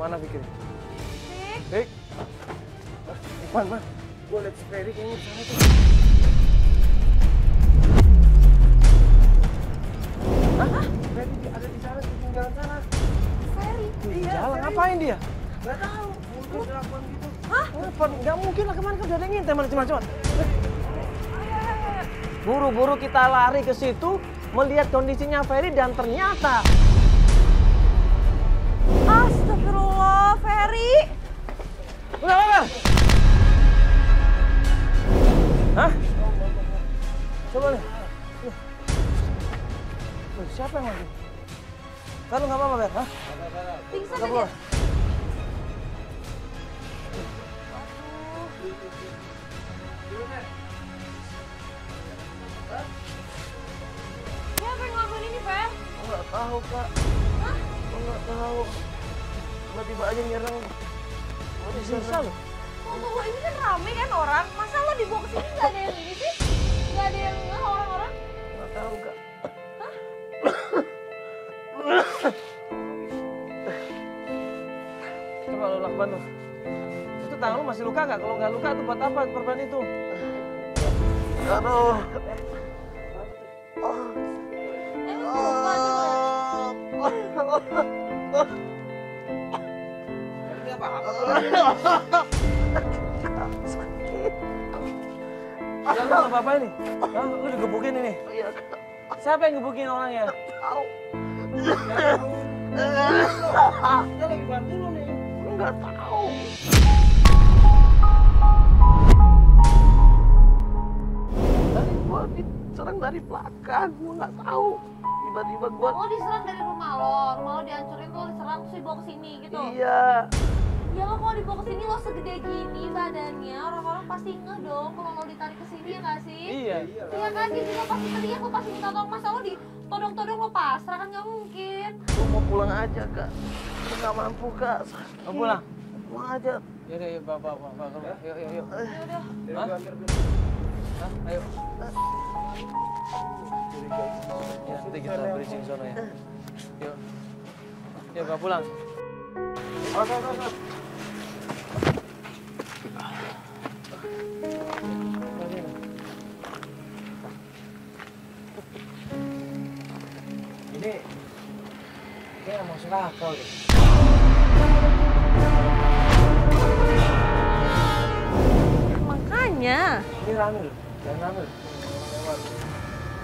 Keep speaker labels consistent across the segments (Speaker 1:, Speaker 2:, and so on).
Speaker 1: Mana Fikri?
Speaker 2: Fik.
Speaker 1: Fik. Man. Gue liat si Ferry kayaknya di sana tuh. Hah? Ferry ada di sana, di jalan sana.
Speaker 2: Ferry?
Speaker 1: Iya, jalan ngapain dia? Gak tahu. Mungkin kelakuan gitu. Hah? Gak mungkin lah, kemana kan udah ada yang ngintip, macam-macam. Buru-buru kita lari ke situ, melihat kondisinya Ferry dan ternyata...
Speaker 2: Astagfirullah, Ferry.
Speaker 1: Udah, Bang. Hah? Coba nih. Loh, siapa yang lagi? Kalau nggak apa-apa, Ber? Hah?
Speaker 2: Pingsan
Speaker 1: Nggak
Speaker 2: aja.
Speaker 1: apa.
Speaker 2: Siapa yang ngelakuin ini, Fer?
Speaker 1: Nggak tahu, Kak.
Speaker 2: Hah?
Speaker 1: Nggak tahu. Tiba-tiba aja nyerang. Bisa loh.
Speaker 2: Tunggu, ini kan rame kan orang. Masa lo dibawa ke sini nggak ada yang ini sih? Nggak ada yang ngeh orang-orang?
Speaker 1: Nggak tahu, Kak.
Speaker 2: Hah?
Speaker 1: Coba lu lakban lu. Itu tangan lu masih luka nggak? Kalau nggak luka tuh buat apa perban itu? Aduh.
Speaker 2: Lupa sih lo ya?
Speaker 1: Ini apa-apa tuh? Sakit. Ya lu nggak apa-apa ini? Hah? Lu digebukin ini? Iya. Siapa yang gebukin orangnya? Tahu. Dia lagi bantu lu nih. Nggak tahu. Tadi gua diserang dari belakang, gua nggak tahu. Tiba-tiba gua...
Speaker 2: Lo diserang dari rumah lo dihancurin, lo diserang terus dibawa ke sini gitu?
Speaker 1: Iya.
Speaker 2: Ya lo kalau dibawa ke sini lo segede gini badannya, orang-orang pasti ngeh dong kalau lo ditarik ke sini ya nggak sih?
Speaker 1: Iya.
Speaker 2: Iya kan, dia juga pasti teriak, lo pasti minta tolong. Masa lo ditodong-todong lo pasrah kan nggak mungkin.
Speaker 1: Gua mau pulang aja, Kak. Gua nggak mampu, Kak. Sakit. Mau pulang? Pulang aja.
Speaker 3: Yaudah, yuk, bapak. Yuk.
Speaker 2: Yaudah.
Speaker 3: Hah? Hah? Ayo. Ya, nanti kita bridging sono ya. Yuk. Yuk, bapak pulang.
Speaker 1: Oke. Ini kayak masuk akal deh.
Speaker 2: Makanya
Speaker 1: Ini rame loh, jangan rame loh.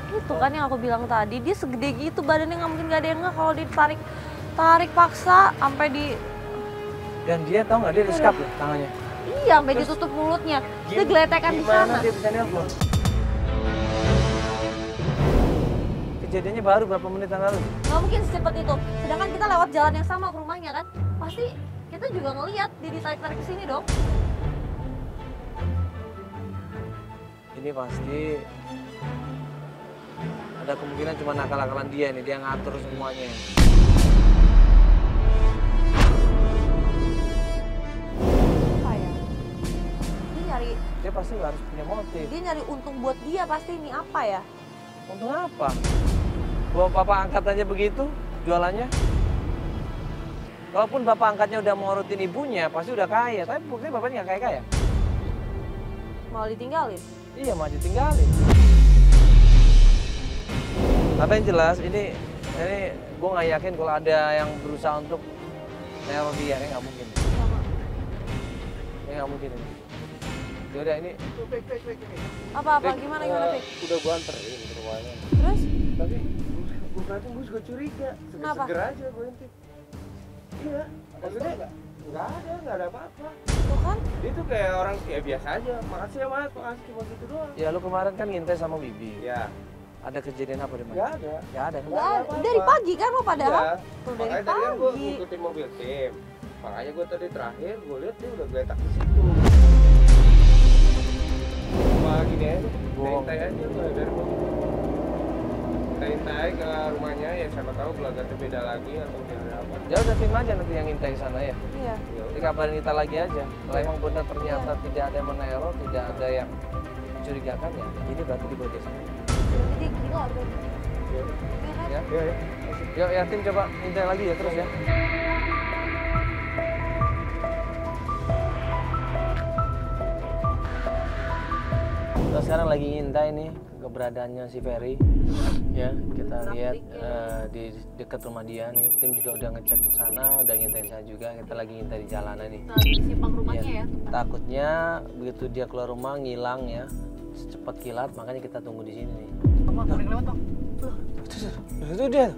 Speaker 2: itu kan yang aku bilang tadi, dia segede gitu badannya, nggak mungkin nggak ada yang nggak kalau ditarik paksa sampai di...
Speaker 1: Dan dia tahu nggak, dia disekap loh tangannya.
Speaker 2: Iya, sampai ditutup mulutnya. Dia geletekan di sana.
Speaker 1: Gimana dia bisa nelpon? Kejadiannya baru berapa menit yang lalu?
Speaker 2: Nggak mungkin secepat itu. Sedangkan kita lewat jalan yang sama ke rumahnya kan. Pasti kita juga ngelihat dia ditarik-tarik ke sini dong.
Speaker 1: Ini pasti ada kemungkinan cuma nakal-nakalan dia nih, dia ngatur semuanya.
Speaker 2: Apa ya? Dia nyari
Speaker 1: Dia pasti harus punya motif.
Speaker 2: Dia nyari untung buat dia pasti, ini apa ya?
Speaker 1: Untung apa? Bawa papa angkat aja begitu jualannya. Kalaupun bapak angkatnya udah mengorotin ibunya, pasti udah kaya. Tapi buktinya bapaknya nggak kaya-kaya.
Speaker 2: Mau ditinggalin?
Speaker 1: Iya, mau ditinggalin. Tapi yang jelas ini gue nggak yakin kalau ada yang berusaha untuk neror dia, ini nggak mungkin.
Speaker 2: Sama.
Speaker 1: Ini nggak mungkin ini. Yaudah ini.
Speaker 2: Apa? Gimana Fik?
Speaker 1: Udah gue anterin ke rumahnya.
Speaker 2: Terus?
Speaker 1: Tapi gue perhatiin gue juga curiga.
Speaker 2: Kenapa?
Speaker 1: Seger aja gue intip. Iya. Maksudnya nggak ada apa-apa.
Speaker 2: Tuh kan?
Speaker 4: Dia tuh kayak orang ya biasa aja. Makasih ya Mas, makasih cuma gitu doang.
Speaker 1: Ya lu kemarin kan ngintai sama Bibi.
Speaker 4: Ya,
Speaker 1: Ada kejadian apa di mana?
Speaker 4: nggak ada.
Speaker 1: Nggak ada.
Speaker 2: Nggak ada. Dari pagi kan lo padahal?
Speaker 4: Iya.
Speaker 2: Tuh dari
Speaker 4: Makanya tadi kan gue
Speaker 2: pagi.
Speaker 4: ngikutin mobil tim. Makanya gue tadi terakhir gue lihat dia udah geletak di situ. Cuma gini aja,
Speaker 1: Bohong.
Speaker 4: intai aja gue dari mobil. Kita intai ke rumahnya ya siapa tahu gelagatnya beda lagi atau beda apa.
Speaker 1: Ya udah tim aja nanti yang ngintai sana ya.
Speaker 2: Iya.
Speaker 4: Ya
Speaker 1: Nanti kabarin kita lagi aja. Kalau emang benar ternyata tidak ada yang meneror, tidak ada yang mencurigakan ya, ini berarti dibawa desa.
Speaker 2: Berarti dia gila tuh.
Speaker 4: Ya.
Speaker 2: Iya kan?
Speaker 1: Ya,
Speaker 4: Ya, ya.
Speaker 1: yuk ya tim coba ngintai lagi ya terus ya.
Speaker 3: sekarang lagi ngintai nih keberadaannya si Ferry. Ya, kita lihat di dekat rumah dia nih. Tim juga udah ngecek ke sana, udah ngintai saya juga. Kita lagi ngintai di jalanan nih.
Speaker 2: Lagi simpang rumahnya ya.
Speaker 3: Takutnya begitu dia keluar rumah ngilang ya, secepat kilat, makanya kita tunggu di sini nih.
Speaker 1: Bang, ada yang lewat bang. Itu dia.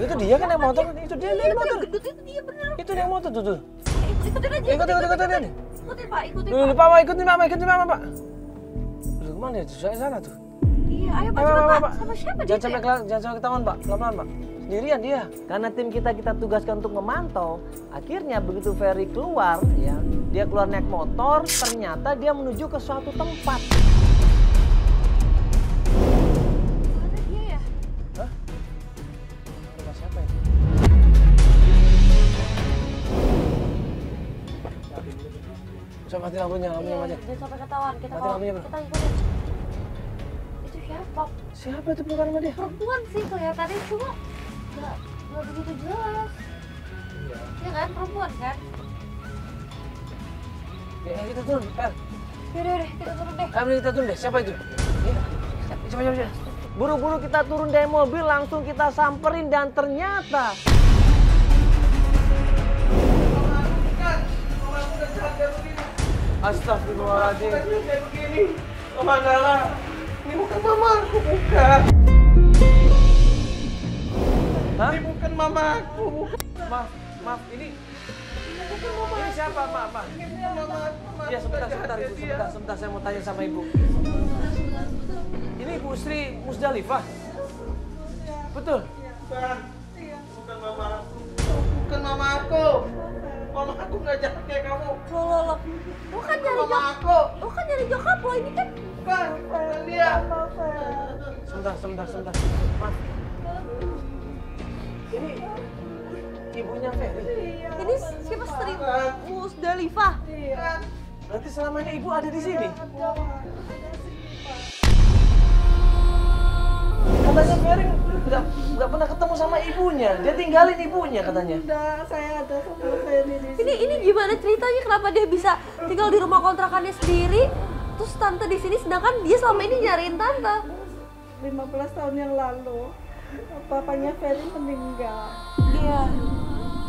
Speaker 1: Itu dia kan yang motor. Itu dia yang motor.
Speaker 2: Gendut itu dia bener.
Speaker 1: Itu yang motor tuh.
Speaker 2: Ikutin aja.
Speaker 1: Ikutin.
Speaker 2: Ikutin Pak, ikutin
Speaker 1: Dulu
Speaker 2: Pak.
Speaker 1: Pak, ikutin Mama, Pak. Lu kemana itu? Sana tuh.
Speaker 2: Iya, ayo Pak, coba Pak. Sama siapa dia?
Speaker 1: Jangan sampai ketahuan, Pak. Pelan-pelan, Pak. Sendirian dia.
Speaker 3: Karena tim kita tugaskan untuk memantau, akhirnya begitu Ferry keluar, ya, dia keluar naik motor, ternyata dia menuju ke suatu tempat.
Speaker 2: Mana dia ya?
Speaker 1: Rumah siapa itu? Coba mati lampunya aja.
Speaker 2: Jangan sampai ketahuan. Kita
Speaker 1: Mati lampunya, Bro.
Speaker 2: kita ikutin. Itu siapa?
Speaker 1: Siapa itu bukan sama dia?
Speaker 2: Perempuan sih kelihatannya, cuma nggak begitu jelas. Iya kan, perempuan kan?
Speaker 1: Ya, kita turun, Per.
Speaker 2: Yaudah, kita turun deh.
Speaker 1: Ayo kita turun deh. Siapa itu? Coba.
Speaker 3: Buru-buru kita turun dari mobil, langsung kita samperin dan ternyata
Speaker 1: Astagfirullahaladzim. Kayak begini. Mama Nala. Ini bukan mamaku, bukan.
Speaker 3: Hah?
Speaker 1: Ini bukan mamaku. Maaf, ini bukan mama. Ini siapa, Mak? Ini bukan mama.
Speaker 3: ya sebentar Ibu, sebentar saya mau tanya sama Ibu.
Speaker 1: Ini Ibu Sri Musdalifah. Betul?
Speaker 4: Bukan mamaku. Bukan mamaku. Mamaku nggak jahat kayak kamu.
Speaker 2: Loh. Lu kan nyari
Speaker 4: Mamaku.
Speaker 2: nyokap lo, ini kan
Speaker 4: Bukan dia.
Speaker 1: Sebentar. Maaf. Ini ibunya Ferry.
Speaker 2: ini siapa Sri Musdalifah?
Speaker 1: Berarti selama ini ibu ada di sini. Katanya Ferry nggak pernah ketemu sama ibunya. Dia tinggalin ibunya katanya.
Speaker 5: Enggak, saya ada sama Ferry di sini.
Speaker 2: Ini gimana ceritanya? Kenapa dia bisa tinggal di rumah kontrakannya sendiri? Terus tante di sini, sedangkan dia selama ini nyariin tante.
Speaker 5: 15 tahun yang lalu, papanya Ferry meninggal.
Speaker 2: Iya.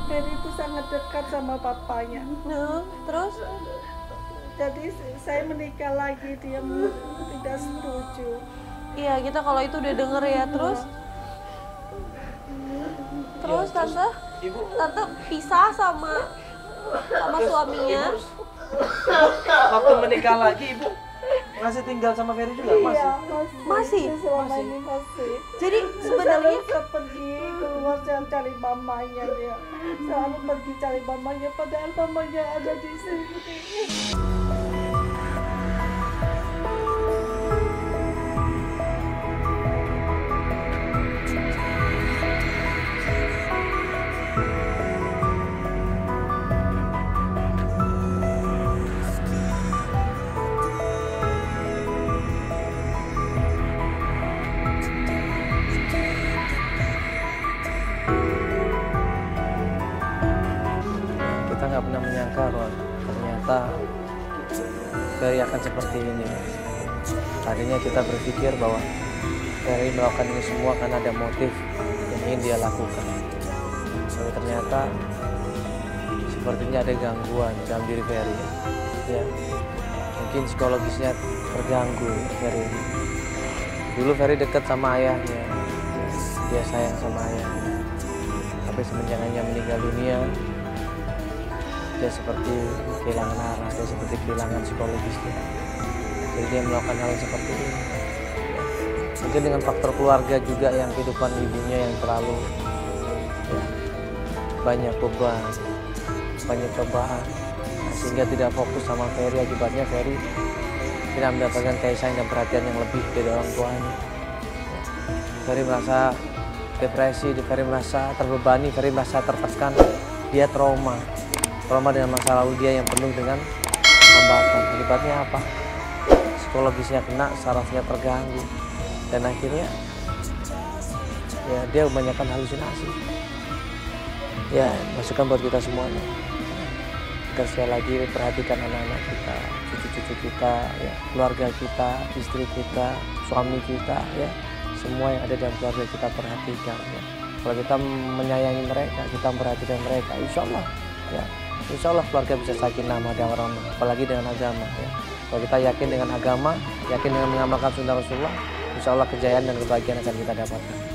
Speaker 5: Ferry itu sangat dekat sama papanya.
Speaker 2: Nah, terus?
Speaker 5: Jadi saya menikah lagi, dia tidak setuju.
Speaker 2: Iya, kita kalau itu udah denger ya. Terus tante? Tante pisah sama suaminya.
Speaker 1: Waktu menikah lagi ibu masih tinggal sama Ferry juga?
Speaker 5: Iya,
Speaker 2: Masih?
Speaker 5: Selama ini masih.
Speaker 2: Jadi sebenarnya
Speaker 5: Saya pergi keluar dan cari mamanya dia. Selalu pergi cari mamanya, padahal mamanya ada di sini.
Speaker 3: Kita nggak pernah menyangka Ron, ternyata Ferry akan seperti ini. Tadinya kita berpikir bahwa Ferry melakukan ini semua karena ada motif yang ingin dia lakukan. Tapi ternyata sepertinya ada gangguan dalam diri Ferry. Ya, mungkin psikologisnya terganggu Ferry. Dulu Ferry dekat sama ayahnya, dia sayang sama ayahnya. Tapi semenjak ayahnya meninggal dunia, dia seperti kehilangan arah, dia seperti kehilangan psikologisnya. Jadi dia melakukan hal seperti ini. Mungkin dengan faktor keluarga juga, yang kehidupan ibunya yang terlalu banyak beban, banyak cobaan, sehingga tidak fokus sama Ferry. Akibatnya Ferry tidak mendapatkan kasih sayang dan perhatian yang lebih dari orang tuanya. Ferry merasa depresi, Ferry merasa terbebani, Ferry merasa tertekan, dia trauma dengan masa lalu dia yang penuh dengan hambatan. Akibatnya apa? Psikologisnya kena, sarafnya terganggu, dan akhirnya ya dia kebanyakan halusinasi. Ya, masukan buat kita semuanya. Kita sekali lagi perhatikan anak-anak kita, cucu-cucu kita, ya, keluarga kita, istri kita, suami kita, ya, semua yang ada dalam keluarga kita perhatikan. Ya. Kalau kita menyayangi mereka, kita memperhatikan mereka, insya Allah, ya, insya Allah keluarga bisa sakinah mawaddah warahmah, apalagi dengan agama. Ya. Kalau kita yakin dengan agama, yakin dengan mengamalkan sunnah Rasulullah, insya Allah kejayaan dan kebahagiaan akan kita dapatkan.